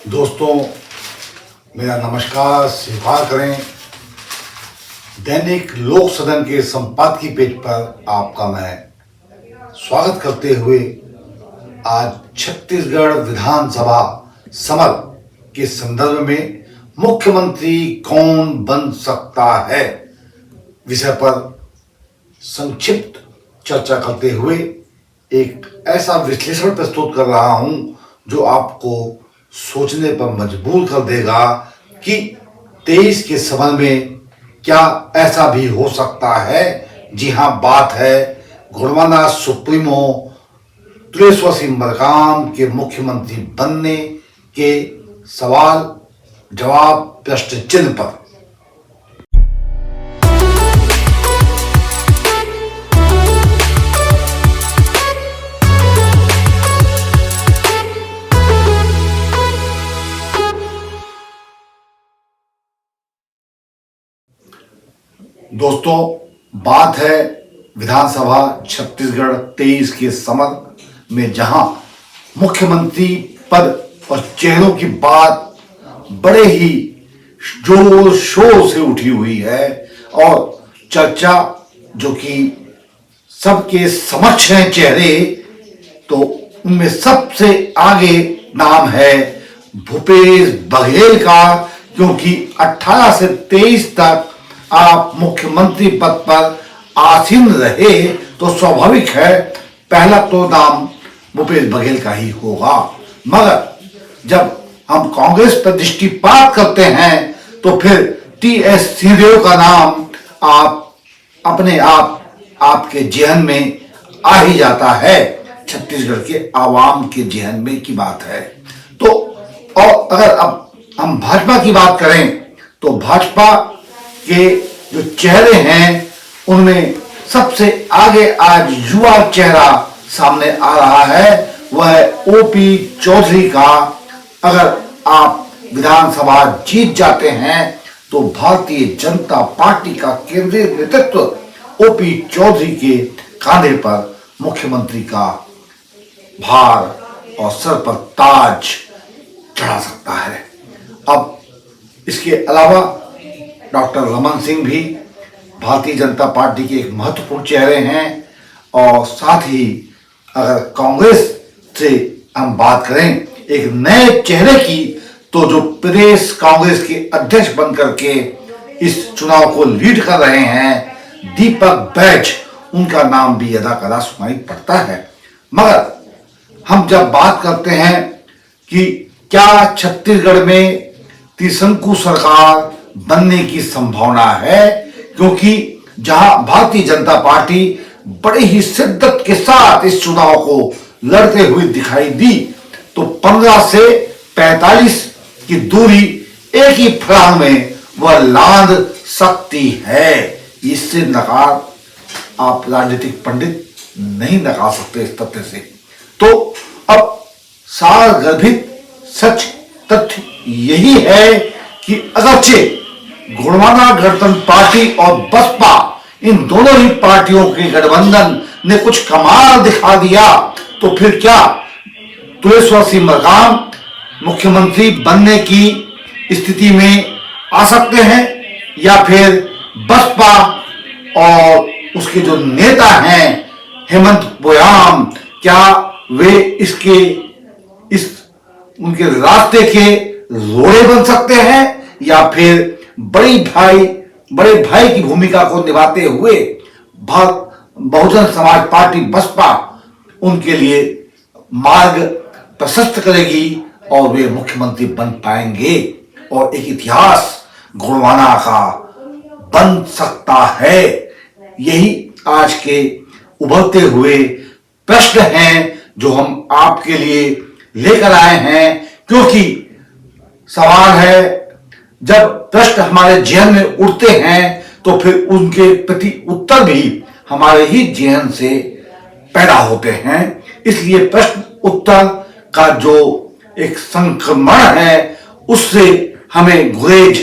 दोस्तों, मेरा नमस्कार स्वीकार करें। दैनिक लोक सदन के संपादकीय पेज पर आपका मैं स्वागत करते हुए आज छत्तीसगढ़ विधानसभा समर के संदर्भ में मुख्यमंत्री कौन बन सकता है विषय पर संक्षिप्त चर्चा करते हुए एक ऐसा विश्लेषण प्रस्तुत कर रहा हूं जो आपको सोचने पर मजबूर कर देगा कि 23 के समर में क्या ऐसा भी हो सकता है। जी हां, बात है गोंडवाना सुप्रीमो तुलेश्वर सिंह मरकाम के मुख्यमंत्री बनने के सवाल जवाब प्रश्न चिन्ह पर। दोस्तों, बात है विधानसभा छत्तीसगढ़ 23 के समर में, जहां मुख्यमंत्री पद और चेहरों की बात बड़े ही जोर शोर से उठी हुई है और चर्चा जो कि सबके समक्ष है चेहरे, तो उनमें सबसे आगे नाम है भूपेश बघेल का, क्योंकि 18 से 23 तक आप मुख्यमंत्री पद पर आसीन रहे तो स्वाभाविक है पहला तो नाम भूपेश बघेल का ही होगा। मगर जब हम कांग्रेस पर दृष्टिपात करते हैं तो फिर टीएस सिंहदेव का नाम अपने आप आपके जेहन में आ ही जाता है। छत्तीसगढ़ के आवाम के जेहन में की बात है। तो और अगर अब हम भाजपा की बात करें तो भाजपा के जो चेहरे हैं उनमें सबसे आगे आज युवा चेहरा सामने आ रहा है, वह ओपी चौधरी का। अगर आप विधानसभा जीत जाते हैं तो भारतीय जनता पार्टी का केंद्रीय नेतृत्व ओपी चौधरी के कांधे पर मुख्यमंत्री का भार और सर पर ताज चढ़ा सकता है। अब इसके अलावा डॉक्टर रमन सिंह भी भारतीय जनता पार्टी के एक महत्वपूर्ण चेहरे हैं और साथ ही अगर कांग्रेस से हम बात करें एक नए चेहरे की, तो जो प्रदेश कांग्रेस के अध्यक्ष बनकर के इस चुनाव को लीड कर रहे हैं दीपक बैज, उनका नाम भी यदा कदा सुनाई पड़ता है। मगर हम जब बात करते हैं कि क्या छत्तीसगढ़ में त्रिशंकु सरकार बनने की संभावना है, क्योंकि जहां भारतीय जनता पार्टी बड़े ही शिद्दत के साथ इस चुनाव को लड़ते हुए दिखाई दी, तो 15 से 45 की दूरी एक ही फलांग में वह लांद सकती है। इससे नकार आप राजनीतिक पंडित नहीं नकार सकते इस तथ्य से। तो अब सारगर्भित सच तथ्य यही है कि अगरचे गोंडवाना गणतंत्र पार्टी और बसपा, इन दोनों ही पार्टियों के गठबंधन ने कुछ कमाल दिखा दिया, तो फिर क्या तुलेश्वर सिंह मरकाम मुख्यमंत्री बनने की स्थिति में आ सकते हैं, या फिर बसपा और उसके जो नेता हैं हेमंत बोयाम, क्या वे उनके रास्ते के रोड़े बन सकते हैं, या फिर बड़े भाई की भूमिका को निभाते हुए बहुजन समाज पार्टी बसपा उनके लिए मार्ग प्रशस्त करेगी और वे मुख्यमंत्री बन पाएंगे और एक इतिहास गोंडवाना का बन सकता है। यही आज के उभरते हुए प्रश्न हैं जो हम आपके लिए लेकर आए हैं, क्योंकि सवाल है जब प्रश्न हमारे जेहन में उठते हैं तो फिर उनके प्रति उत्तर भी हमारे ही जेहन से पैदा होते हैं। इसलिए प्रश्न उत्तर का जो एक संक्रमण है उससे हमें गुरेज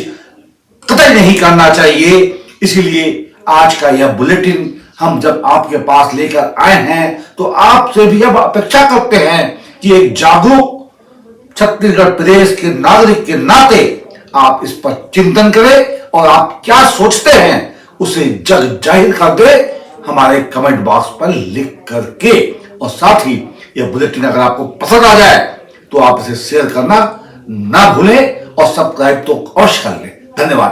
कतई नहीं करना चाहिए। इसीलिए आज का यह बुलेटिन हम जब आपके पास लेकर आए हैं तो आपसे भी अब अपेक्षा करते हैं कि एक जागरूक छत्तीसगढ़ प्रदेश के नागरिक के नाते आप इस पर चिंतन करें और आप क्या सोचते हैं उसे जग जाहिर कर दे हमारे कमेंट बॉक्स पर लिख करके। और साथ ही यह बुलेटिन अगर आपको पसंद आ जाए तो आप इसे शेयर करना ना भूलें और सब्सक्राइब तो अवश्य कर लें। धन्यवाद।